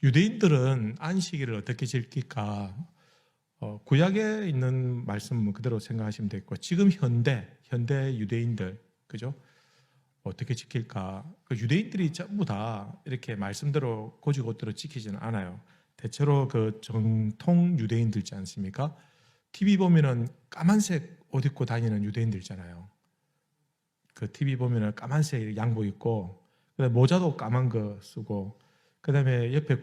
유대인들은 안식일을 어떻게 지킬까? 구약에 있는 말씀 그대로 생각하시면 되겠고, 지금 현대 유대인들, 그죠? 어떻게 지킬까? 그 유대인들이 전부 다 이렇게 말씀대로 고지고대로 지키지는 않아요. 대체로 그 정통 유대인들 있지 않습니까? TV 보면은 까만색 옷 입고 다니는 유대인들 있잖아요. 그 TV 보면은 까만색 양복 입고, 그다음에 모자도 까만 거 쓰고, 그다음에 옆에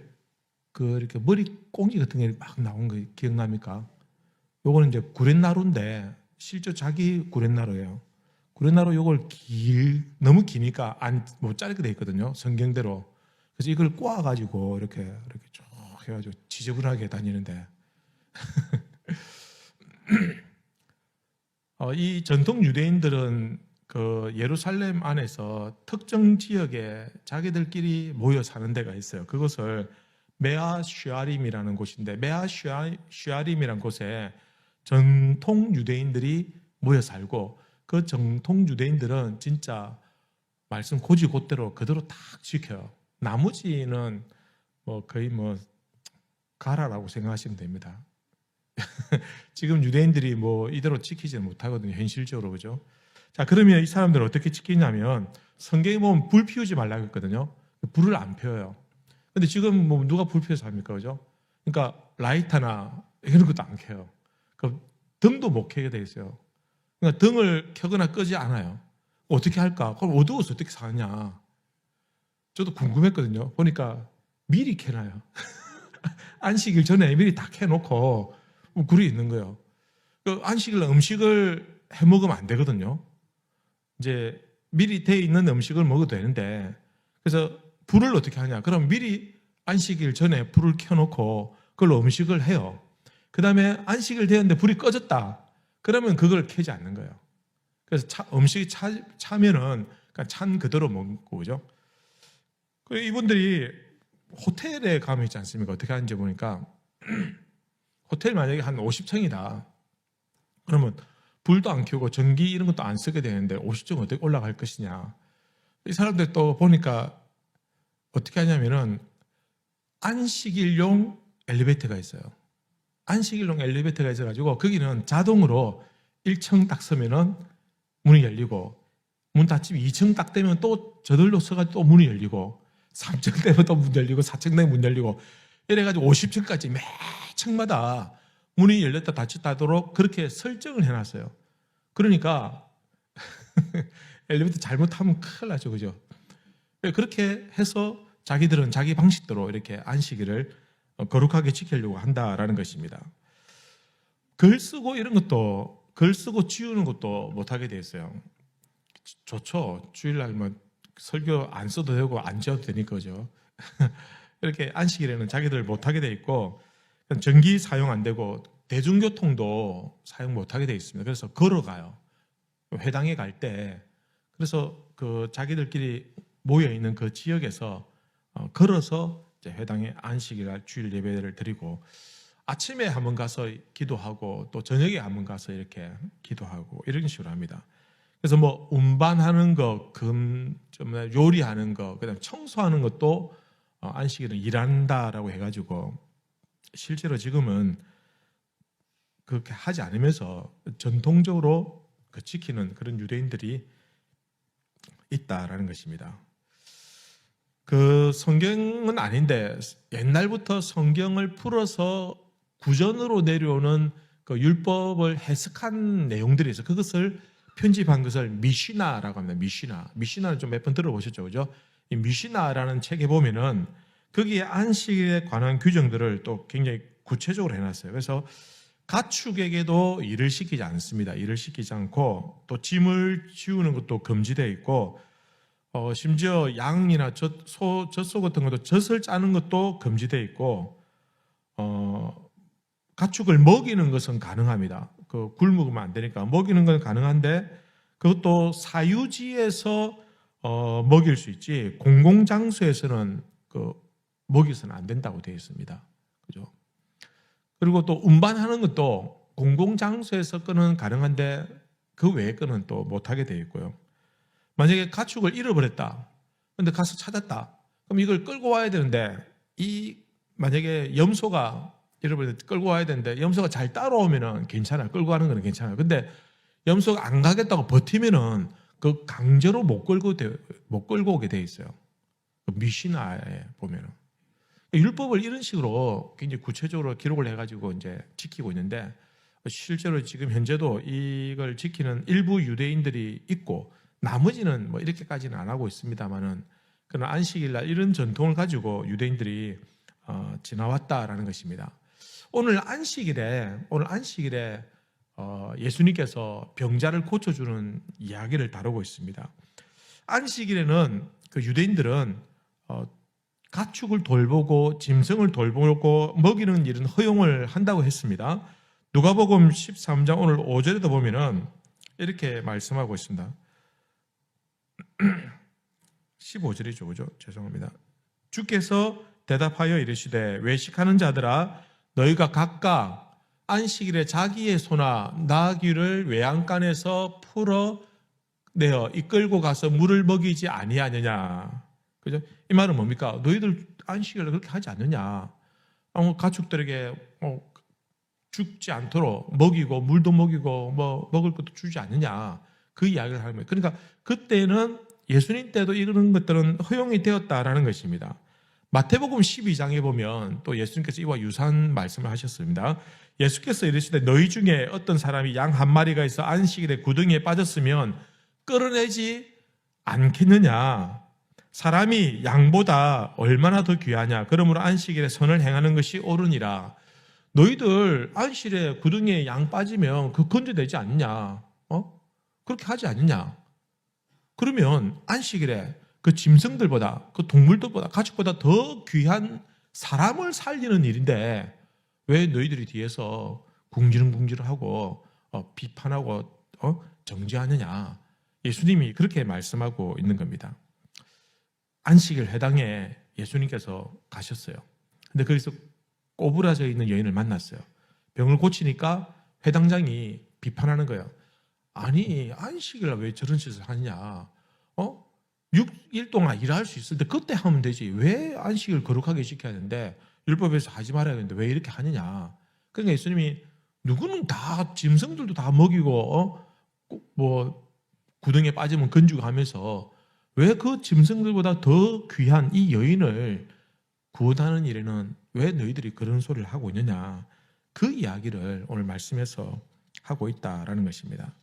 그 이렇게 머리 꽁지 같은 게 막 나온 거 기억납니까? 요거는 이제 구렛나루인데 실제 자기 구렛나루예요. 구렛나루 요걸 너무 기니까 안 못 자르게 돼 있거든요. 성경대로. 그래서 이걸 꼬아 가지고 이렇게 쭉 해가지고 지저분하게 다니는데 이 전통 유대인들은 그 예루살렘 안에서 특정 지역에 자기들끼리 모여 사는 데가 있어요. 그것을 메아 슈아림이라는 곳인데, 메아 슈아림이라는 곳에 정통 유대인들이 모여 살고, 그 정통 유대인들은 진짜 말씀 고지고대로 그대로 딱 지켜요. 나머지는 뭐 거의 뭐 가라라고 생각하시면 됩니다. 지금 유대인들이 뭐 이대로 지키지 못하거든요, 현실적으로. 그죠? 자, 그러면 이 사람들은 어떻게 지키냐면, 성경에 보면 불 피우지 말라고 했거든요. 불을 안 펴요. 근데 지금 뭐 누가 불 피워서 합니까? 그죠? 그러니까 라이터나 이런 것도 안 켜요. 그 등도 못 켜게 돼 있어요. 그러니까 등을 켜거나 끄지 않아요. 어떻게 할까? 그럼 어두워서 어떻게 사냐? 저도 궁금했거든요. 보니까 미리 켜놔요. 안식일 전에 미리 다 켜놓고 굴이 있는 거예요. 그 안식일 음식을 해 먹으면 안 되거든요. 이제 미리 돼 있는 음식을 먹어도 되는데, 그래서 불을 어떻게 하냐? 그럼 미리 안식일 전에 불을 켜놓고 그걸로 음식을 해요. 그 다음에 안식일 되었는데 불이 꺼졌다. 그러면 그걸 켜지 않는 거예요. 그래서 음식이 차면은 그냥 찬 그대로 먹고, 그죠? 이분들이 호텔에 가면 있지 않습니까? 어떻게 하는지 보니까, 호텔 만약에 한 50층이다. 그러면 불도 안 켜고 전기 이런 것도 안 쓰게 되는데 50층 어떻게 올라갈 것이냐. 이 사람들 또 보니까 어떻게 하냐면은 안식일용 엘리베이터가 있어요. 안식일용 엘리베이터가 있어가지고 거기는 자동으로 1층 딱 서면은 문이 열리고, 문 닫히면 2층 딱 되면 또 저들로 서가지고 또 문이 열리고, 3층 되면 또 문 열리고, 4층 되면 문 열리고, 이래가지고 50층까지 매 층마다 문이 열렸다 닫혔다 하도록 그렇게 설정을 해놨어요. 그러니까 엘리베이터 잘못하면 큰일 나죠, 그죠? 그렇게 해서 자기들은 자기 방식대로 이렇게 안식일을 거룩하게 지키려고 한다라는 것입니다. 글 쓰고 이런 것도, 글 쓰고 지우는 것도 못하게 돼 있어요. 좋죠. 주일날 뭐 설교 안 써도 되고 안 지어도 되니까, 그죠? 이렇게 안식일에는 자기들 못하게 돼 있고, 전기 사용 안 되고 대중교통도 사용 못하게 돼 있습니다. 그래서 걸어가요. 회당에 갈 때. 그래서 그 자기들끼리 모여 있는 그 지역에서 걸어서 이제 회당에 안식일 주일 예배를 드리고, 아침에 한번 가서 기도하고 또 저녁에 한번 가서 이렇게 기도하고 이런 식으로 합니다. 그래서 뭐 운반하는 거, 요리하는 거, 그다음 청소하는 것도 안식일은 일한다라고 해가지고, 실제로 지금은 그렇게 하지 않으면서 전통적으로 지키는 그런 유대인들이 있다라는 것입니다. 그 성경은 아닌데 옛날부터 성경을 풀어서 구전으로 내려오는 그 율법을 해석한 내용들이 있어요. 그것을 편집한 것을 미시나라고 합니다. 미시나는 좀 몇 번 들어보셨죠, 그죠? 이 미시나라는 책에 보면은 거기에 안식일에 관한 규정들을 또 굉장히 구체적으로 해놨어요. 그래서 가축에게도 일을 시키지 않습니다. 일을 시키지 않고, 또 짐을 지우는 것도 금지되어 있고, 심지어 양이나 젖소 같은 것도 젖을 짜는 것도 금지되어 있고, 가축을 먹이는 것은 가능합니다. 굶으면 안 되니까 먹이는 건 가능한데, 그것도 사유지에서 먹일 수 있지 공공장소에서는 먹여서는 안 된다고 되어 있습니다. 그죠? 그리고 또 운반하는 것도 공공장소에서 끄는 가능한데 그 외의 끄는 또 못하게 되어 있고요. 만약에 가축을 잃어버렸다. 근데 가서 찾았다. 그럼 이걸 끌고 와야 되는데 이 만약에 염소가 여러분 끌고 와야 되는데 염소가 잘 따라오면은 괜찮아요. 끌고 가는 거는 괜찮아요. 근데 염소가 안 가겠다고 버티면은 그 강제로 못 끌고 오게 돼 있어요. 미시나에 보면은 율법을 이런 식으로 굉장히 구체적으로 기록을 해가지고 이제 지키고 있는데 실제로 지금 현재도 이걸 지키는 일부 유대인들이 있고 나머지는 뭐 이렇게까지는 안 하고 있습니다만은 그러나 안식일날 이런 전통을 가지고 유대인들이 지나왔다라는 것입니다. 오늘 안식일에 예수님께서 병자를 고쳐주는 이야기를 다루고 있습니다. 안식일에는 그 유대인들은 가축을 돌보고 짐승을 돌보고 먹이는 일은 허용을 한다고 했습니다. 누가복음 13장 오늘 5절에도 보면은 이렇게 말씀하고 있습니다. 15절이죠, 그죠? 죄송합니다. 주께서 대답하여 이르시되 외식하는 자들아 너희가 각각 안식일에 자기의 소나 나귀를 외양간에서 풀어내어 이끌고 가서 물을 먹이지 아니하느냐. 그죠? 이 말은 뭡니까? 너희들 안식일에 그렇게 하지 않느냐. 가축들에게 죽지 않도록 먹이고 물도 먹이고 뭐 먹을 것도 주지 않느냐. 그 이야기를 하는 거예요. 그러니까 그때는 예수님 때도 이런 것들은 허용이 되었다라는 것입니다. 마태복음 12장에 보면 또 예수님께서 이와 유사한 말씀을 하셨습니다. 예수께서 이르시되 너희 중에 어떤 사람이 양 한 마리가 있어 안식일에 구덩이에 빠졌으면 끌어내지 않겠느냐. 사람이 양보다 얼마나 더 귀하냐. 그러므로 안식일에 선을 행하는 것이 옳으니라. 너희들 안식일에 구덩이에 양 빠지면 그 건져내지 않느냐. 그렇게 하지 않느냐. 그러면 안식일에 그 짐승들보다 그 동물들보다 가축보다 더 귀한 사람을 살리는 일인데 왜 너희들이 뒤에서 궁지렁궁지렁하고 비판하고 정죄하느냐. 예수님이 그렇게 말씀하고 있는 겁니다. 안식일 회당에 예수님께서 가셨어요. 근데 거기서 꼬부라져 있는 여인을 만났어요. 병을 고치니까 회당장이 비판하는 거예요. 아니 안식일날 왜 저런 짓을 하느냐. 6일 동안 일할 수 있을 때 그때 하면 되지. 왜 안식일 거룩하게 지켜야 되는데 율법에서 하지 말아야 되는데 왜 이렇게 하느냐. 그러니까 예수님이 누구는 다 짐승들도 다 먹이고 뭐 구덩이에 빠지면 건지고 하면서 왜 그 짐승들보다 더 귀한 이 여인을 구원하는 일에는 왜 너희들이 그런 소리를 하고 있느냐. 그 이야기를 오늘 말씀에서 하고 있다라는 것입니다.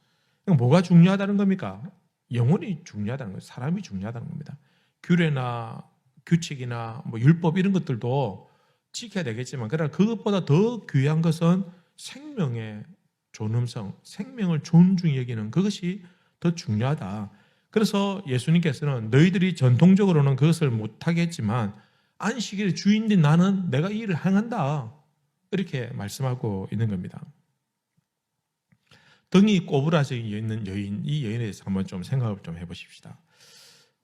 뭐가 중요하다는 겁니까? 영혼이 중요하다는 거예요. 사람이 중요하다는 겁니다. 규례나 규칙이나 뭐 율법 이런 것들도 지켜야 되겠지만 그러나 그것보다 더 귀한 것은 생명의 존엄성, 생명을 존중히 여기는 그것이 더 중요하다. 그래서 예수님께서는 너희들이 전통적으로는 그것을 못하겠지만 안식일의 주인인 나는 내가 이 일을 행한다. 이렇게 말씀하고 있는 겁니다. 등이 꼬부라져 있는 여인, 이 여인에 대해서 한번 좀 생각을 좀 해보십시다.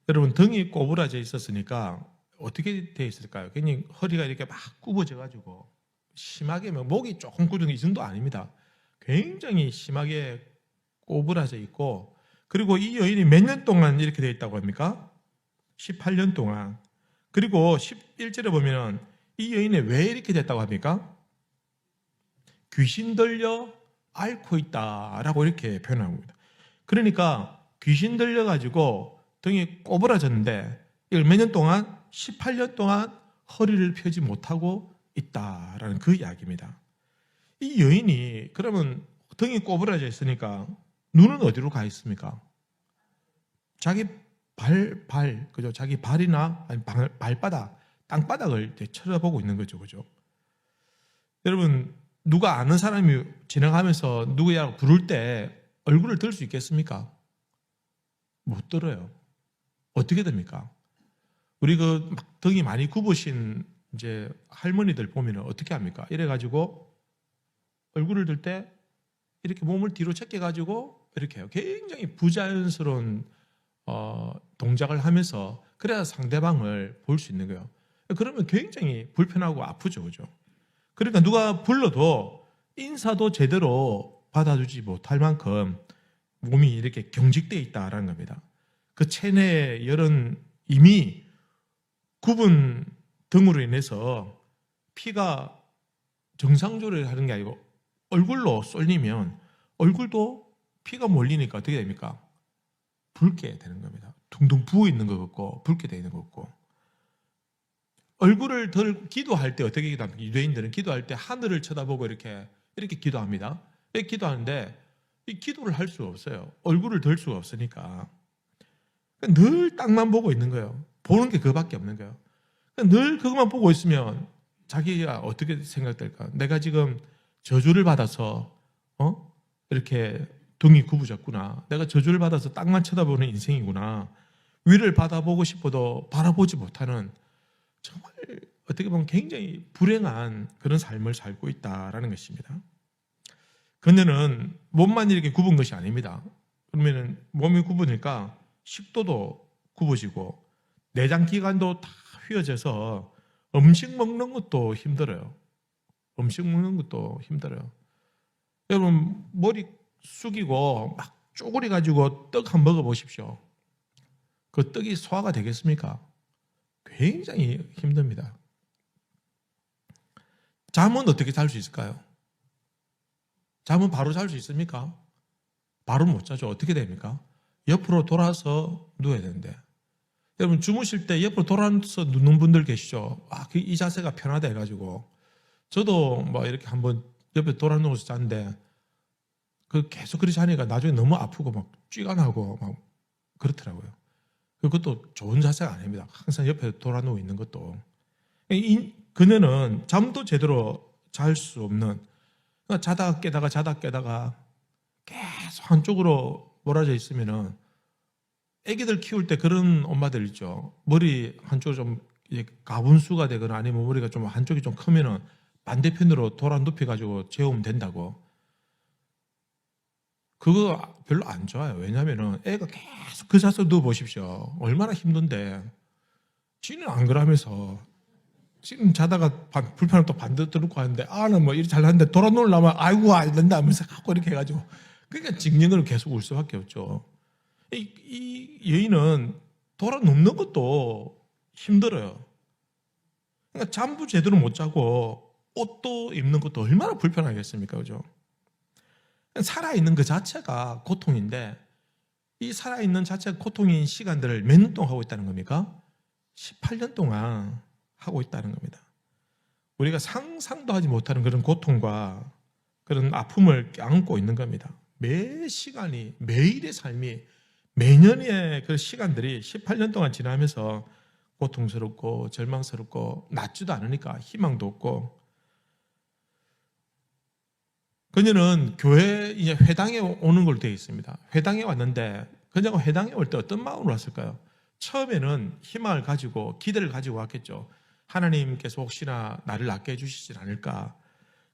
여러분, 등이 꼬부라져 있었으니까 어떻게 되어 있을까요? 굉장히 허리가 이렇게 막 굽어져가지고 심하게 목이 조금 굳은 이 정도 아닙니다. 굉장히 심하게 꼬부라져 있고 그리고 이 여인이 몇 년 동안 이렇게 되어 있다고 합니까? 18년 동안. 그리고 11절에 보면 이 여인이 왜 이렇게 됐다고 합니까? 귀신 들려 앓고 있다라고 이렇게 표현한 겁니다. 그러니까 귀신 들려가지고 등이 꼬부라졌는데 이걸 몇 년 동안? 18년 동안 허리를 펴지 못하고 있다라는 그 이야기입니다. 이 여인이 그러면 등이 꼬부라져 있으니까 눈은 어디로 가 있습니까? 자기 그죠? 자기 발이나 아니 발바닥, 땅바닥을 쳐다보고 있는 거죠, 그죠? 여러분, 누가 아는 사람이 지나가면서 누구야 부를 때 얼굴을 들 수 있겠습니까? 못 들어요. 어떻게 됩니까? 우리 그 막 등이 많이 굽으신 이제 할머니들 보면은 어떻게 합니까? 이래가지고 얼굴을 들 때 이렇게 몸을 뒤로 제껴가지고 이렇게 해요. 굉장히 부자연스러운 동작을 하면서 그래야 상대방을 볼 수 있는 거예요. 그러면 굉장히 불편하고 아프죠, 그죠? 그러니까 누가 불러도 인사도 제대로 받아주지 못할 만큼 몸이 이렇게 경직되어 있다라는 겁니다. 그 체내의 열은 이미 굽은 등으로 인해서 피가 정상적으로 하는 게 아니고 얼굴로 쏠리면 얼굴도 피가 몰리니까 어떻게 됩니까? 붉게 되는 겁니다. 둥둥 부어 있는 것 같고 붉게 되는 것 같고. 얼굴을 기도할 때 어떻게 기도합니까? 유대인들은 기도할 때 하늘을 쳐다보고 이렇게 기도합니다. 이렇게 기도하는데 이 기도를 할 수가 없어요. 얼굴을 들 수가 없으니까. 늘 땅만 보고 있는 거예요. 보는 게 그거밖에 없는 거예요. 늘 그것만 보고 있으면 자기가 어떻게 생각될까? 내가 지금 저주를 받아서 이렇게 등이 굽어졌구나. 내가 저주를 받아서 땅만 쳐다보는 인생이구나. 위를 받아보고 싶어도 바라보지 못하는 정말 어떻게 보면 굉장히 불행한 그런 삶을 살고 있다라는 것입니다. 그녀는 몸만 이렇게 굽은 것이 아닙니다. 그러면 몸이 굽으니까 식도도 굽어지고 내장 기관도 다 휘어져서 음식 먹는 것도 힘들어요. 음식 먹는 것도 힘들어요. 여러분 머리 숙이고 막 쪼그리 가지고 떡 한번 먹어보십시오. 그 떡이 소화가 되겠습니까? 굉장히 힘듭니다. 잠은 어떻게 잘 수 있을까요? 잠은 바로 잘 수 있습니까? 바로 못 자죠. 어떻게 됩니까? 옆으로 돌아서 누워야 되는데. 여러분 주무실 때 옆으로 돌아서 눕는 분들 계시죠? 이 자세가 편하다 해가지고. 저도 뭐 이렇게 한번 옆에 돌아 누워서 잤는데 계속 그렇게 자니까 나중에 너무 아프고 막 쥐가 나고 막 그렇더라고요. 그것도 좋은 자세가 아닙니다. 항상 옆에 돌아 누워 있는 것도. 그녀는 잠도 제대로 잘 수 없는, 자다가 깨다가 계속 한쪽으로 몰아져 있으면은 애기들 키울 때 그런 엄마들 있죠. 머리 한쪽으로 좀 가분수가 되거나 아니면 머리가 좀 한쪽이 좀 크면은 반대편으로 돌아 눕혀가지고 재우면 된다고. 그거 별로 안 좋아요. 왜냐면은 애가 계속 그 자세로 누워보십시오. 얼마나 힘든데. 지는 안 그러면서 지금 자다가 불편하면 또 반대 들고 하는데 나는 뭐 이렇게 잘하는데 돌아 누우려면 아이고 안 된다 하면서 갖고 이렇게 해가지고 그러니까 징징으로 계속 울 수밖에 없죠. 이 여인은 돌아 눕는 것도 힘들어요. 그러니까 잠도 제대로 못 자고 옷도 입는 것도 얼마나 불편하겠습니까? 그죠? 살아있는 그 자체가 고통인데 이 살아있는 자체가 고통인 시간들을 몇 년 동안 하고 있다는 겁니까? 18년 동안 하고 있다는 겁니다. 우리가 상상도 하지 못하는 그런 고통과 그런 아픔을 안고 있는 겁니다. 매 시간이, 매일의 삶이, 매년의 그 시간들이 18년 동안 지나면서 고통스럽고 절망스럽고 낫지도 않으니까 희망도 없고. 그녀는 교회 이제 회당에 오는 걸로 되어 있습니다. 회당에 왔는데 그녀가 회당에 올 때 어떤 마음으로 왔을까요? 처음에는 희망을 가지고 기대를 가지고 왔겠죠. 하나님께서 혹시나 나를 낫게 해주시지 않을까.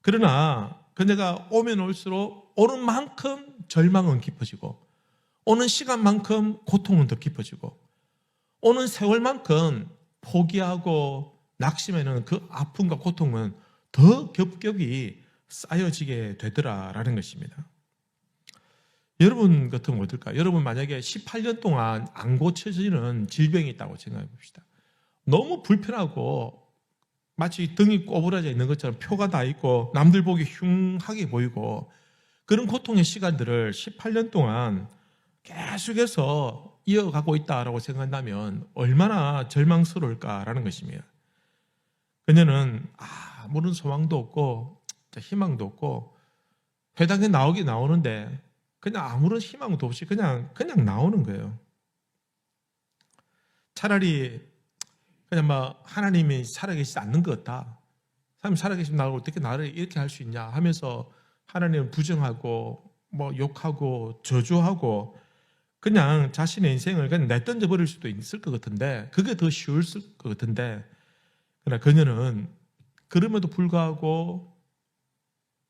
그러나 그녀가 오면 올수록 오는 만큼 절망은 깊어지고 오는 시간만큼 고통은 더 깊어지고 오는 세월만큼 포기하고 낙심하는 그 아픔과 고통은 더 겹겹이 쌓여지게 되더라라는 것입니다. 여러분 같으면 어떨까요? 여러분 만약에 18년 동안 안 고쳐지는 질병이 있다고 생각해 봅시다. 너무 불편하고 마치 등이 꼬부라져 있는 것처럼 표가 다 있고 남들 보기 흉하게 보이고 그런 고통의 시간들을 18년 동안 계속해서 이어가고 있다라고 생각한다면 얼마나 절망스러울까라는 것입니다. 그녀는 아무런 소망도 없고 희망도 없고 회당에 나오는데 그냥 아무런 희망도 없이 그냥 나오는 거예요. 차라리 그냥 막 하나님이 살아계시지 않는 것 같다. 하나님 살아계시면 나를 어떻게 나를 이렇게 할 수 있냐 하면서 하나님을 부정하고 뭐 욕하고 저주하고 그냥 자신의 인생을 그냥 내던져 버릴 수도 있을 것 같은데 그게 더 쉬울 것 같은데 그러나 그녀는 그럼에도 불구하고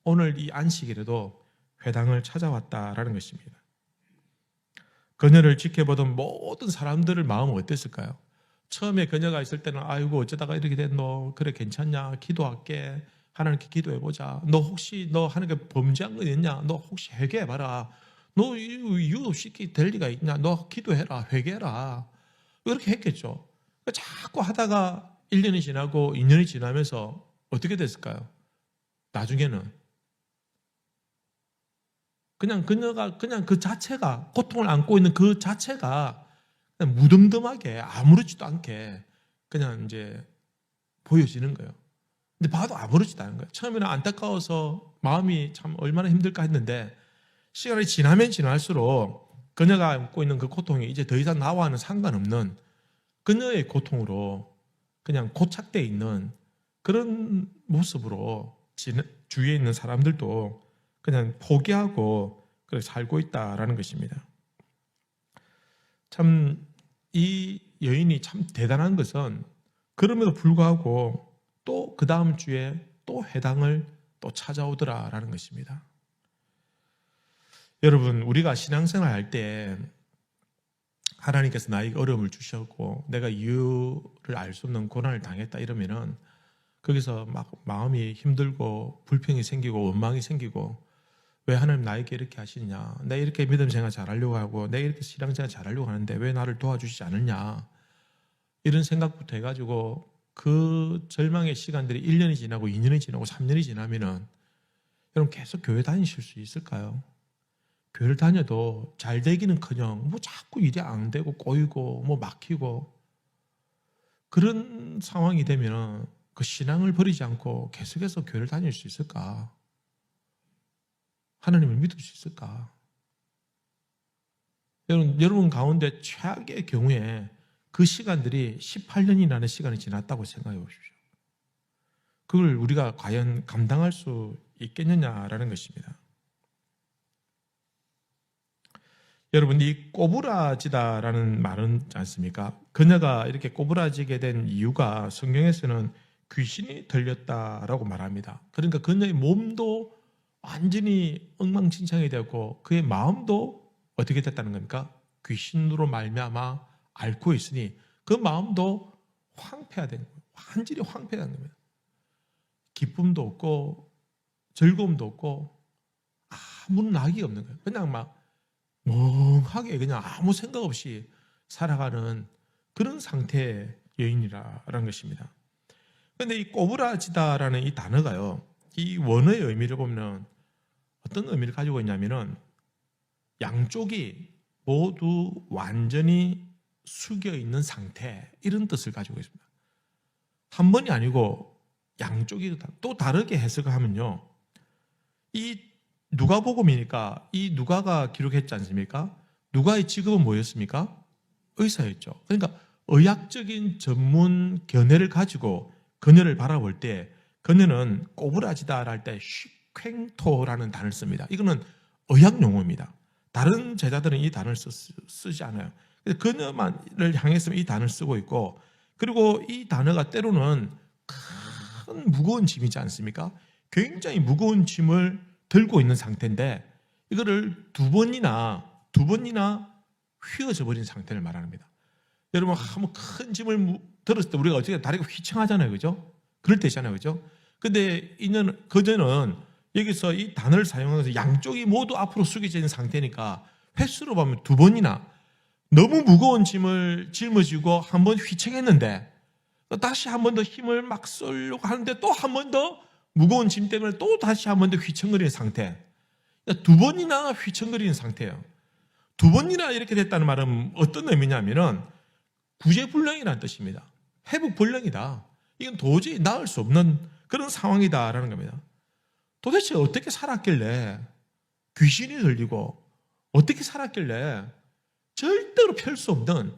오늘 이 안식일에도 회당을 찾아왔다라는 것입니다. 그녀를 지켜보던 모든 사람들의 마음은 어땠을까요? 처음에 그녀가 있을 때는 아이고 어쩌다가 이렇게 됐노? 그래 괜찮냐? 기도할게. 하나님께 기도해보자. 너 혹시 너 하나님께 범죄한 거 있냐? 너 혹시 회개해봐라. 너 이유 없이 이렇게 될 리가 있냐? 너 기도해라. 회개해라. 이렇게 했겠죠. 자꾸 하다가 1년이 지나고 2년이 지나면서 어떻게 됐을까요? 나중에는 그냥 그녀가 그냥 그 자체가 고통을 안고 있는 그 자체가 그냥 무덤덤하게 아무렇지도 않게 그냥 이제 보여지는 거예요. 근데 봐도 아무렇지도 않은 거예요. 처음에는 안타까워서 마음이 참 얼마나 힘들까 했는데 시간이 지나면 지날수록 그녀가 안고 있는 그 고통이 이제 더 이상 나와는 상관없는 그녀의 고통으로 그냥 고착되어 있는 그런 모습으로 주위에 있는 사람들도 그냥 포기하고 그렇게 살고 있다라는 것입니다. 참 이 여인이 참 대단한 것은 그럼에도 불구하고 또 그 다음 주에 또 회당을 또 찾아오더라라는 것입니다. 여러분, 우리가 신앙생활 할 때 하나님께서 나에게 어려움을 주셨고 내가 이유를 알 수 없는 고난을 당했다 이러면은 거기서 막 마음이 힘들고 불평이 생기고 원망이 생기고 왜 하나님 나에게 이렇게 하시냐, 내가 이렇게 믿음 생활 잘하려고 하고 내가 이렇게 신앙생활 잘하려고 하는데 왜 나를 도와주시지 않느냐, 이런 생각부터 해가지고 그 절망의 시간들이 1년이 지나고 2년이 지나고 3년이 지나면은 여러분 계속 교회 다니실 수 있을까요? 교회를 다녀도 잘 되기는커녕 뭐 자꾸 일이 안 되고 꼬이고 뭐 막히고, 그런 상황이 되면 그 신앙을 버리지 않고 계속해서 교회를 다닐 수 있을까? 하나님을 믿을 수 있을까? 여러분 가운데 최악의 경우에 그 시간들이 18년이라는 시간이 지났다고 생각해 보십시오. 그걸 우리가 과연 감당할 수 있겠느냐라는 것입니다. 여러분, 이 꼬부라지다라는 말은 있지 않습니까? 그녀가 이렇게 꼬부라지게 된 이유가 성경에서는 귀신이 들렸다라고 말합니다. 그러니까 그녀의 몸도 완전히 엉망진창이 되었고 그의 마음도 어떻게 됐다는 겁니까? 귀신으로 말미암아 앓고 있으니 그 마음도 황폐화된 거예요. 완전히 황폐화된 겁니다. 기쁨도 없고 즐거움도 없고 아무 낙이 없는 거예요. 그냥 막 멍하게 그냥 아무 생각 없이 살아가는 그런 상태의 여인이라는 것입니다. 그런데 이 꼬부라지다라는 이 단어가요, 이 원어의 의미를 보면 어떤 의미를 가지고 있냐면은 양쪽이 모두 완전히 숙여 있는 상태, 이런 뜻을 가지고 있습니다. 한 번이 아니고 양쪽이 또 다르게 해석을 하면요, 이 누가복음이니까 이 누가가 기록했지 않습니까? 누가의 직업은 뭐였습니까? 의사였죠. 그러니까 의학적인 전문 견해를 가지고 그녀를 바라볼 때 그녀는 꼬부라지다라 할 때 휘쾡토라는 단어를 씁니다. 이거는 의학 용어입니다. 다른 제자들은 이 단어를 쓰지 않아요. 그래서 그녀만을 향해서 이 단어를 쓰고 있고, 그리고 이 단어가 때로는 큰 무거운 짐이지 않습니까? 굉장히 무거운 짐을 들고 있는 상태인데 이거를 두 번이나 휘어져 버린 상태를 말합니다. 여러분, 한번 큰 짐을 들었을 때 우리가 어떻게 다리가 휘청하잖아요, 그죠? 그럴 때 있잖아요, 그죠? 근데 그녀는 여기서 이 단어를 사용해서 양쪽이 모두 앞으로 숙여져 있는 상태니까 횟수로 보면 두 번이나 너무 무거운 짐을 짊어지고 한 번 휘청했는데 다시 한 번 더 힘을 막 쓰려고 하는데 또 한 번 더 무거운 짐 때문에 또 다시 한 번 더 휘청거리는 상태. 두 번이나 휘청거리는 상태예요. 두 번이나 이렇게 됐다는 말은 어떤 의미냐면은 구제불능이라는 뜻입니다. 회복불능이다. 이건 도저히 나을 수 없는 그런 상황이다라는 겁니다. 도대체 어떻게 살았길래 귀신이 들리고 어떻게 살았길래 절대로 펼 수 없는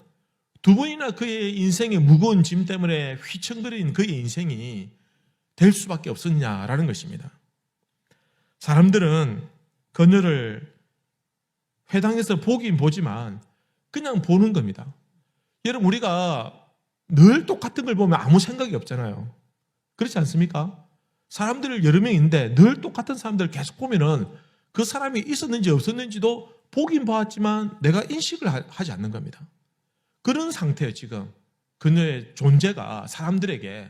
두 번이나 그의 인생의 무거운 짐 때문에 휘청거리는 그의 인생이 될 수밖에 없었냐라는 것입니다. 사람들은 그녀를 회당에서 보긴 보지만 그냥 보는 겁니다. 여러분, 우리가 늘 똑같은 걸 보면 아무 생각이 없잖아요. 그렇지 않습니까? 사람들 여러 명인데 늘 똑같은 사람들을 계속 보면은 그 사람이 있었는지 없었는지도 보긴 보았지만 내가 인식을 하지 않는 겁니다. 그런 상태예요. 지금 그녀의 존재가 사람들에게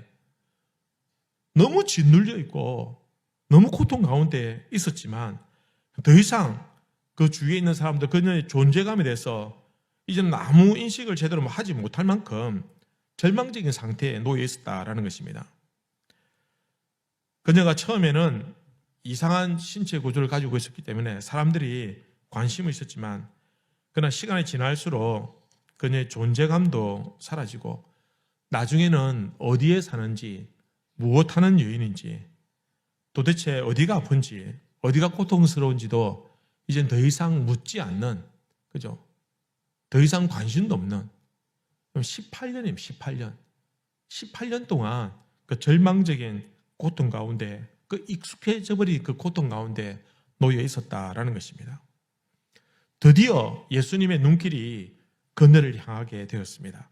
너무 짓눌려 있고 너무 고통 가운데 있었지만 더 이상 그 주위에 있는 사람들 그녀의 존재감에 대해서 이제는 아무 인식을 제대로 하지 못할 만큼 절망적인 상태에 놓여 있었다라는 것입니다. 그녀가 처음에는 이상한 신체 구조를 가지고 있었기 때문에 사람들이 관심이 있었지만 그러나 시간이 지날수록 그녀의 존재감도 사라지고 나중에는 어디에 사는지 무엇하는 여인인지 도대체 어디가 아픈지 어디가 고통스러운지도 이젠 더 이상 묻지 않는, 그죠? 더 이상 관심도 없는 18년이에요. 18년 동안 그 절망적인 고통 가운데, 그 익숙해져 버린 그 고통 가운데 놓여 있었다라는 것입니다. 드디어 예수님의 눈길이 그녀를 향하게 되었습니다.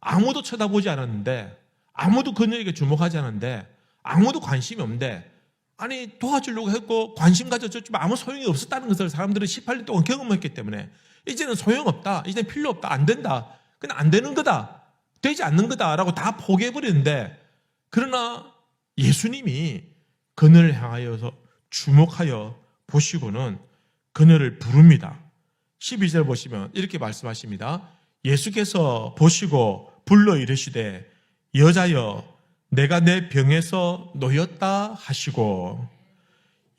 아무도 쳐다보지 않았는데, 아무도 그녀에게 주목하지 않았는데, 아무도 관심이 없는데, 아니 도와주려고 했고 관심 가져줬지만 아무 소용이 없었다는 것을 사람들은 18년 동안 경험했기 때문에 이제는 소용없다, 이제는 필요 없다, 안 된다, 그냥 안 되는 거다, 되지 않는 거다라고 다 포기해버리는데, 그러나 예수님이 그녀를 향하여서 주목하여 보시고는 그녀를 부릅니다. 12절 보시면 이렇게 말씀하십니다. 예수께서 보시고 불러 이르시되 여자여 내가 내 병에서 놓였다 하시고,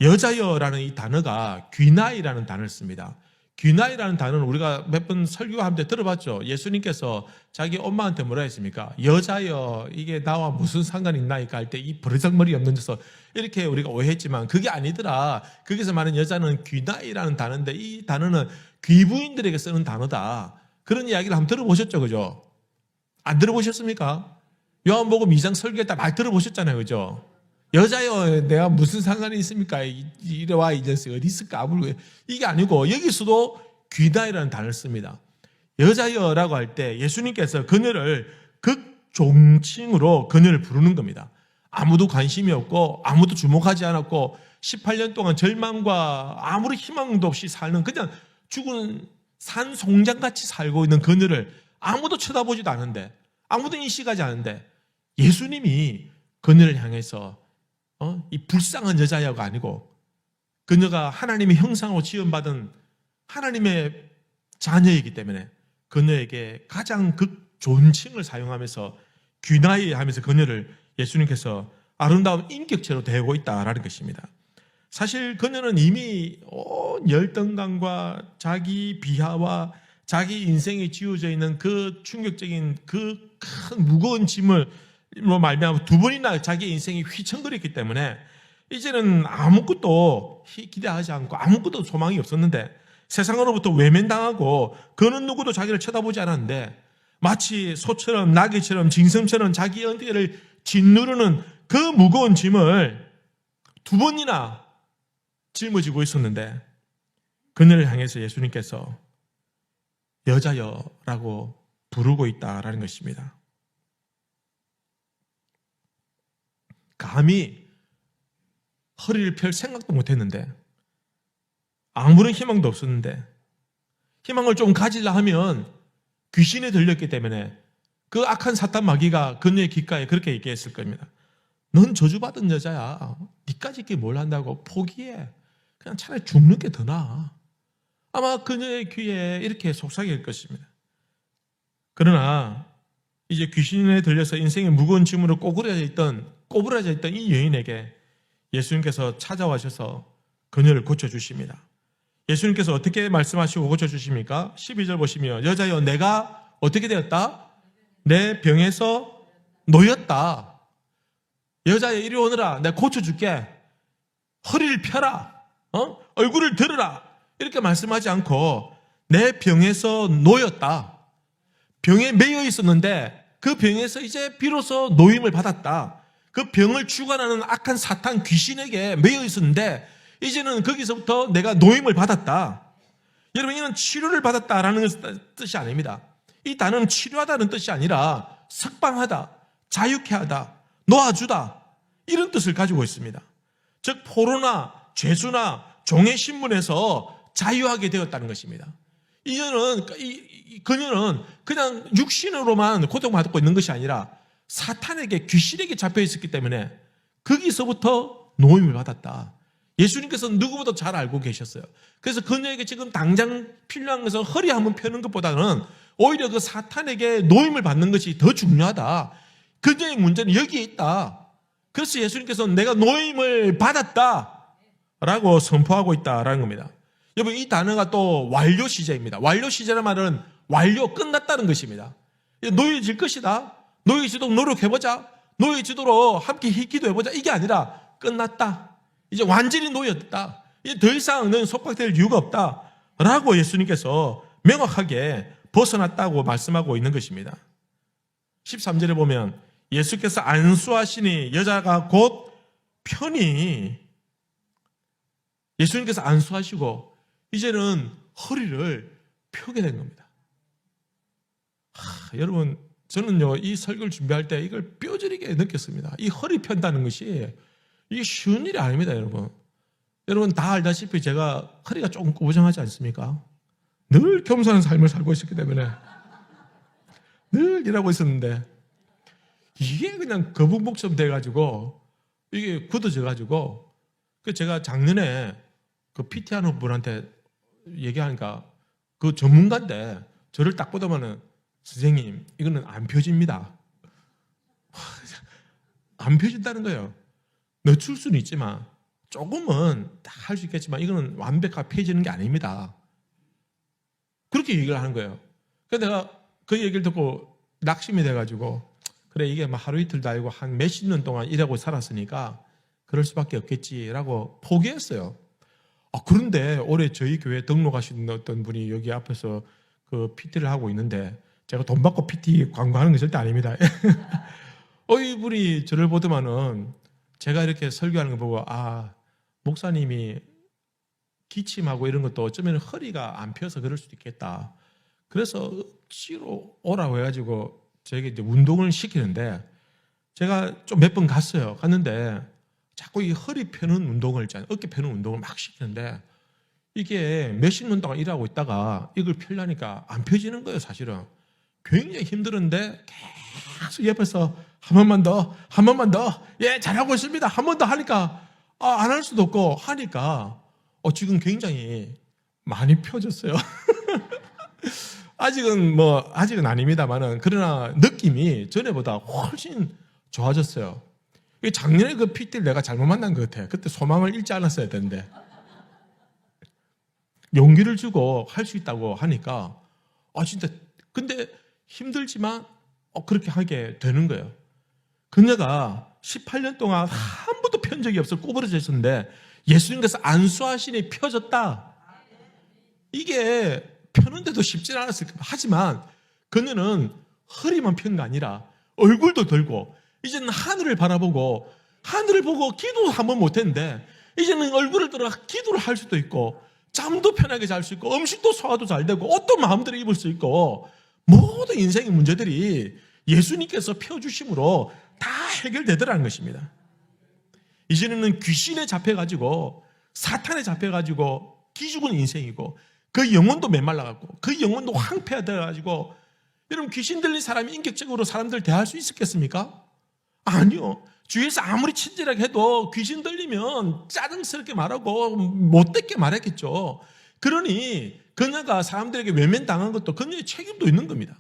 여자여라는 이 단어가 귀나이라는 단어를 씁니다. 귀나이라는 단어는 우리가 몇 번 설교하는데 들어봤죠. 예수님께서 자기 엄마한테 뭐라 했습니까? 여자여 이게 나와 무슨 상관이 있나이까 할 때 이 버르장머리 없는 녀석, 이렇게 우리가 오해했지만 그게 아니더라. 거기서 말하는 여자는 귀나이라는 단어인데 이 단어는 귀부인들에게 쓰는 단어다, 그런 이야기를 한번 들어보셨죠, 그죠? 안 들어보셨습니까? 요한복음 2장 설교에 다 말 들어보셨잖아요, 그죠? 여자여 내가 무슨 상관이 있습니까? 이래와 이 녀석 어디 있을까? 이게 아니고 여기서도 귀나이라는 단어를 씁니다. 여자여라고 할 때 예수님께서 그녀를 극종칭으로 그녀를 부르는 겁니다. 아무도 관심이 없고 아무도 주목하지 않았고 18년 동안 절망과 아무리 희망도 없이 사는 그냥 죽은 산송장같이 살고 있는 그녀를 아무도 쳐다보지도 않은데, 아무도 인식하지 않은데 예수님이 그녀를 향해서 이 불쌍한 여자야가 아니고 그녀가 하나님의 형상으로 지음받은 하나님의 자녀이기 때문에 그녀에게 가장 극존칭을 사용하면서 귀나이 하면서 그녀를 예수님께서 아름다운 인격체로 대하고 있다라는 것입니다. 사실 그녀는 이미 온 열등감과 자기 비하와 자기 인생에 지어져 있는 그 충격적인 그 큰 무거운 짐을 말미암아 두 번이나 자기 인생이 휘청거렸기 때문에 이제는 아무것도 기대하지 않고 아무것도 소망이 없었는데, 세상으로부터 외면당하고 그는 누구도 자기를 쳐다보지 않았는데 마치 소처럼 나귀처럼 징성처럼 자기 어깨를 짓누르는 그 무거운 짐을 두 번이나 짊어지고 있었는데 그녀를 향해서 예수님께서 여자여라고 부르고 있다라는 것입니다. 감히 허리를 펼 생각도 못했는데, 아무런 희망도 없었는데, 희망을 좀 가지려 하면 귀신에 들렸기 때문에 그 악한 사탄 마귀가 그녀의 귓가에 그렇게 얘기했을 겁니다. 넌 저주받은 여자야. 니까지 이게 뭘 한다고 포기해. 그냥 차라리 죽는 게 더 나아. 아마 그녀의 귀에 이렇게 속삭일 것입니다. 그러나 이제 귀신에 들려서 인생의 무거운 짐으로 꼬부라져 있던 이 여인에게 예수님께서 찾아와셔서 그녀를 고쳐주십니다. 예수님께서 어떻게 말씀하시고 고쳐주십니까? 12절 보시면 여자여 내가 어떻게 되었다? 내 병에서 놓였다. 여자여 이리 오너라. 내가 고쳐줄게. 허리를 펴라. 얼굴을 들으라. 이렇게 말씀하지 않고 내 병에서 놓였다. 병에 매여 있었는데 그 병에서 이제 비로소 노임을 받았다. 그 병을 주관하는 악한 사탄 귀신에게 매여 있었는데 이제는 거기서부터 내가 노임을 받았다. 여러분, 이는 치료를 받았다라는 뜻이 아닙니다. 이 단어는 치료하다는 뜻이 아니라 석방하다, 자유케 하다, 놓아주다, 이런 뜻을 가지고 있습니다. 즉 포로나 죄수나 종의 신분에서 자유하게 되었다는 것입니다. 그녀는 그냥 육신으로만 고통받고 있는 것이 아니라 사탄에게, 귀신에게 잡혀 있었기 때문에 거기서부터 노임을 받았다. 예수님께서는 누구보다 잘 알고 계셨어요. 그래서 그녀에게 지금 당장 필요한 것은 허리 한번 펴는 것보다는 오히려 그 사탄에게 노임을 받는 것이 더 중요하다. 그녀의 문제는 여기에 있다. 그래서 예수님께서는 내가 노임을 받았다라고 선포하고 있다라는 겁니다. 여러분, 이 단어가 또 완료 시제입니다. 완료 시제라는 말은 완료, 끝났다는 것입니다. 노예질 것이다. 노예지도록 노력해보자. 노예지도록 함께 기도해보자. 이게 아니라 끝났다. 이제 완전히 노예였다. 이제 더 이상 너는 속박될 이유가 없다. 라고 예수님께서 명확하게 벗어났다고 말씀하고 있는 것입니다. 13절에 보면 예수께서 안수하시니 여자가 곧 편히, 예수님께서 안수하시고 이제는 허리를 펴게 된 겁니다. 여러분, 저는요, 이 설교를 준비할 때 이걸 뼈저리게 느꼈습니다. 이 허리 편다는 것이 이게 쉬운 일이 아닙니다, 여러분. 여러분 다 알다시피 제가 허리가 조금 고정하지 않습니까? 늘 겸손한 삶을 살고 있었기 때문에 늘 일하고 있었는데 이게 그냥 거북목처럼 돼가지고 이게 굳어져가지고 그 제가 작년에 그 PT 하는 분한테 얘기하니까 그 전문가인데 저를 딱 보더만은 선생님 이거는 안 펴집니다. 안 펴진다는 거예요. 늦출 수는 있지만 조금은 다 할 수 있겠지만 이거는 완벽하게 펴지는 게 아닙니다. 그렇게 얘기를 하는 거예요. 그래서 내가 그 얘기를 듣고 낙심이 돼가지고 그래 이게 막 하루 이틀도 아니고 한 몇십 년 동안 일하고 살았으니까 그럴 수밖에 없겠지라고 포기했어요. 그런데 올해 저희 교회 등록하신 어떤 분이 여기 앞에서 그 PT를 하고 있는데 제가 돈 받고 PT 광고하는 게 절대 아닙니다. 이분이 저를 보더만은 제가 이렇게 설교하는 거 보고 목사님이 기침하고 이런 것도 어쩌면 허리가 안 펴서 그럴 수도 있겠다. 그래서 억지로 오라고 해가지고 저에게 이제 운동을 시키는데 제가 좀 몇 번 갔어요. 갔는데 자꾸 이 허리 펴는 운동을 있잖아요. 어깨 펴는 운동을 막 시키는데 이게 몇십 년 동안 일하고 있다가 이걸 펴려니까 안 펴지는 거예요, 사실은. 굉장히 힘들었는데 계속 옆에서 한 번만 더, 한 번만 더, 예, 잘하고 있습니다. 한 번 더 하니까 안 할 수도 없고 하니까 지금 굉장히 많이 펴졌어요. 아직은 아닙니다만은 그러나 느낌이 전에보다 훨씬 좋아졌어요. 작년에 그 PT를 내가 잘못 만난 것 같아요. 그때 소망을 잃지 않았어야 되는데 용기를 주고 할 수 있다고 하니까 진짜 근데 힘들지만 그렇게 하게 되는 거예요. 그녀가 18년 동안 한 번도 편 적이 없어 구부러져 있었는데 예수님께서 안수하시니 펴졌다. 이게 펴는데도 쉽지 않았을 겁니다. 하지만 그녀는 허리만 편 게 아니라 얼굴도 들고 이제는 하늘을 바라보고 하늘을 보고 기도도 한 번 못했는데 이제는 얼굴을 들어 기도를 할 수도 있고 잠도 편하게 잘 수 있고 음식도 소화도 잘 되고 옷도 마음대로 입을 수 있고 모든 인생의 문제들이 예수님께서 펴주심으로 다 해결되더라는 것입니다. 이제는 귀신에 잡혀가지고 사탄에 잡혀가지고 기죽은 인생이고 그 영혼도 메말라가고 그 영혼도 황폐화되어가지고 여러분 귀신 들린 사람이 인격적으로 사람들 대할 수 있었겠습니까? 아니요. 주위에서 아무리 친절하게 해도 귀신 들리면 짜증스럽게 말하고 못되게 말했겠죠. 그러니 그녀가 사람들에게 외면당한 것도 그녀의 책임도 있는 겁니다.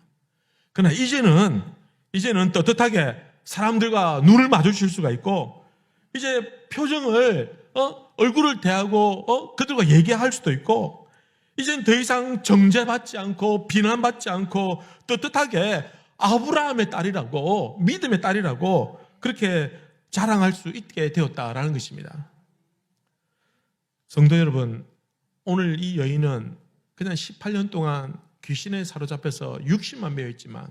그러나 이제는 떳떳하게 사람들과 눈을 마주칠 수가 있고 이제 표정을 얼굴을 대하고 그들과 얘기할 수도 있고 이제는 더 이상 정죄받지 않고 비난받지 않고 떳떳하게 아브라함의 딸이라고 믿음의 딸이라고 그렇게 자랑할 수 있게 되었다라는 것입니다. 성도 여러분, 오늘 이 여인은 그냥 18년 동안 귀신에 사로잡혀서 육신만 매여 있지만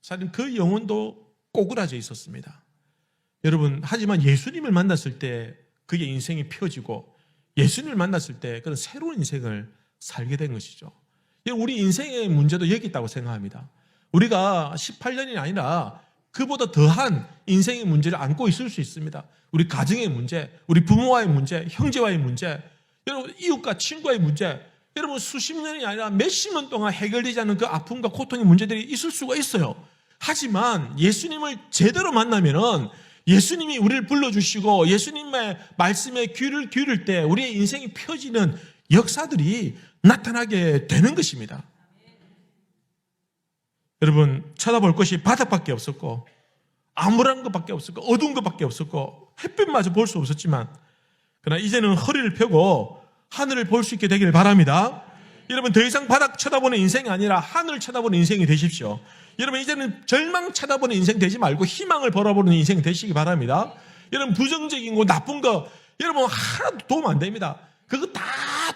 사실 그 영혼도 꼬꾸라져 있었습니다. 여러분, 하지만 예수님을 만났을 때 그의 인생이 펴지고 예수님을 만났을 때 그런 새로운 인생을 살게 된 것이죠. 우리 인생의 문제도 여기 있다고 생각합니다. 우리가 18년이 아니라 그보다 더한 인생의 문제를 안고 있을 수 있습니다. 우리 가정의 문제, 우리 부모와의 문제, 형제와의 문제, 여러분 이웃과 친구와의 문제, 여러분 수십 년이 아니라 몇십 년 동안 해결되지 않는 그 아픔과 고통의 문제들이 있을 수가 있어요. 하지만 예수님을 제대로 만나면은 예수님이 우리를 불러주시고 예수님의 말씀에 귀를 기울일 때 우리의 인생이 펴지는 역사들이 나타나게 되는 것입니다. 여러분, 쳐다볼 것이 바닥밖에 없었고 암울한 것밖에 없었고 어두운 것밖에 없었고 햇빛마저 볼 수 없었지만, 그러나 이제는 허리를 펴고 하늘을 볼 수 있게 되기를 바랍니다. 여러분, 더 이상 바닥 쳐다보는 인생이 아니라 하늘 쳐다보는 인생이 되십시오. 여러분, 이제는 절망 쳐다보는 인생 되지 말고 희망을 바라보는 인생 되시기 바랍니다. 여러분, 부정적인 거, 나쁜 거 여러분 하나도 도움 안 됩니다. 그거 다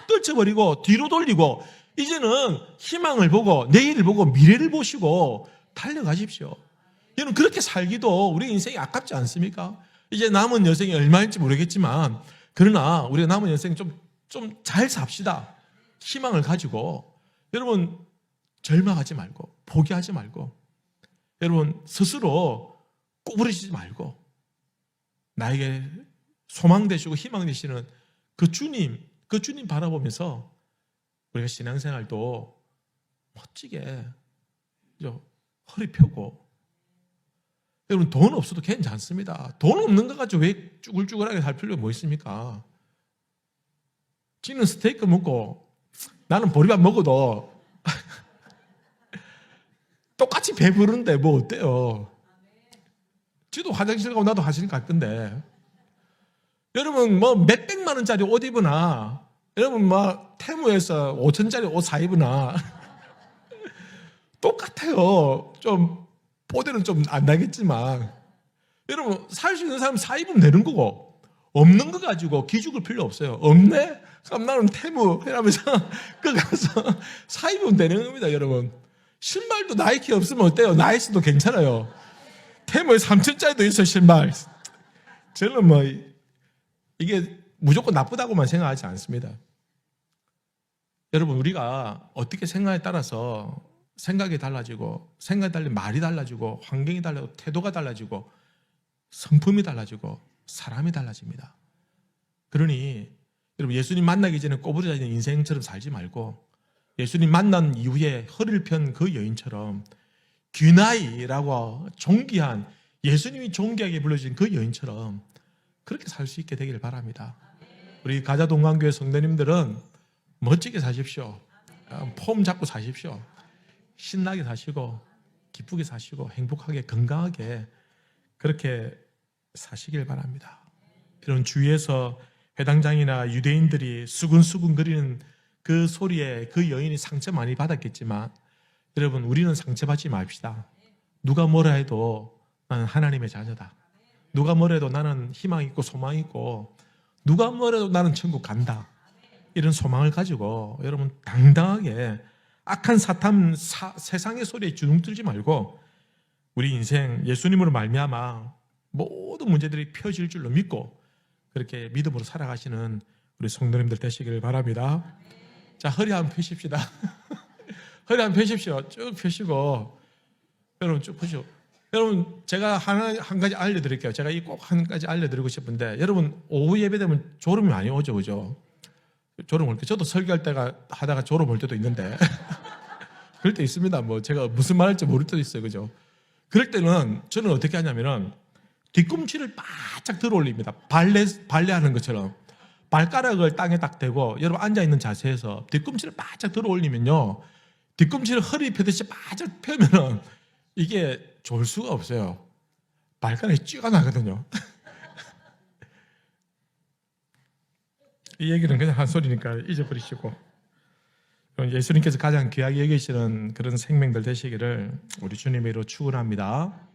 떨쳐버리고 뒤로 돌리고 이제는 희망을 보고 내일을 보고 미래를 보시고 달려가십시오. 여러분, 그렇게 살기도 우리 인생이 아깝지 않습니까? 이제 남은 여생이 얼마일지 모르겠지만, 그러나 우리가 남은 여생 좀 잘 삽시다. 희망을 가지고. 여러분, 절망하지 말고 포기하지 말고, 여러분 스스로 꼬부러지지 말고 나에게 소망 되시고 희망 되시는 그 주님 바라보면서 우리가 신앙생활도 멋지게 허리 펴고. 여러분, 돈 없어도 괜찮습니다. 돈 없는 거 가지고 왜 쭈글쭈글하게 살 필요가 뭐 있습니까? 지는 스테이크 먹고 나는 보리밥 먹어도 똑같이 배부른데 뭐 어때요? 지도 화장실 가고 나도 화장실 갈 건데. 여러분, 뭐 몇백만 원짜리 옷 입으나, 여러분 뭐 테무에서 5천짜리 옷 사 입으나 똑같아요. 좀 뽀대는 좀 안 나겠지만, 여러분 살 수 있는 사람 사 입으면 되는 거고, 없는 거 가지고 기죽을 필요 없어요. 없네? 그럼 나는 테무 이러면서 그 가서 사 입으면 되는 겁니다. 여러분, 신발도 나이키 없으면 어때요? 나이스도 괜찮아요. 테무에 3천짜리도 있어 신발. 저는 뭐 이게 무조건 나쁘다고만 생각하지 않습니다. 여러분, 우리가 어떻게 생각에 따라서 생각이 달라지고, 생각이 달리면 말이 달라지고, 환경이 달라지고, 태도가 달라지고, 성품이 달라지고, 사람이 달라집니다. 그러니 여러분, 예수님 만나기 전에 꼬부러져 있는 인생처럼 살지 말고, 예수님 만난 이후에 허리를 편 그 여인처럼, 귀나이라고 존귀한, 예수님이 존귀하게 불러주신 그 여인처럼 그렇게 살 수 있게 되기를 바랍니다. 우리 가자동강교회 성도님들은 멋지게 사십시오. 폼 잡고 사십시오. 신나게 사시고 기쁘게 사시고 행복하게 건강하게 그렇게 사시길 바랍니다. 이런 주위에서 회당장이나 유대인들이 수근수근 거리는 그 소리에 그 여인이 상처 많이 받았겠지만, 여러분, 우리는 상처받지 맙시다. 누가 뭐라 해도 나는 하나님의 자녀다. 누가 뭐라 해도 나는 희망 있고 소망 있고, 누가 뭐라 해도 나는 천국 간다. 이런 소망을 가지고 여러분 당당하게 악한 사탄 세상의 소리에 주눅들지 말고, 우리 인생 예수님으로 말미암아 모든 문제들이 펴질 줄로 믿고 그렇게 믿음으로 살아가시는 우리 성도님들 되시기를 바랍니다. 자, 허리 한번 펴십시다. 허리 한번 펴십시오. 쭉 펴시고, 여러분 쭉 펴시고. 여러분, 제가 한 가지 알려드릴게요. 제가 꼭 한 가지 알려드리고 싶은데, 여러분 오후 예배 되면 졸음이 많이 오죠, 그죠? 졸음 올 때, 저도 설교할 때가 하다가 졸음 올 때도 있는데 그럴 때 있습니다. 뭐 제가 무슨 말 할지 모를 때도 있어요, 그죠? 그럴 때는 저는 어떻게 하냐면은 뒤꿈치를 바짝 들어 올립니다. 발레하는 것처럼 발가락을 땅에 딱 대고, 여러분 앉아있는 자세에서 뒤꿈치를 바짝 들어 올리면요, 뒤꿈치를 허리 펴듯이 바짝 펴면은 이게 좋을 수가 없어요. 발가락이 쥐가 나거든요. 이 얘기는 그냥 한 소리니까 잊어버리시고, 예수님께서 가장 귀하게 여기시는 그런 생명들 되시기를 우리 주님의 이름으로 축원합니다.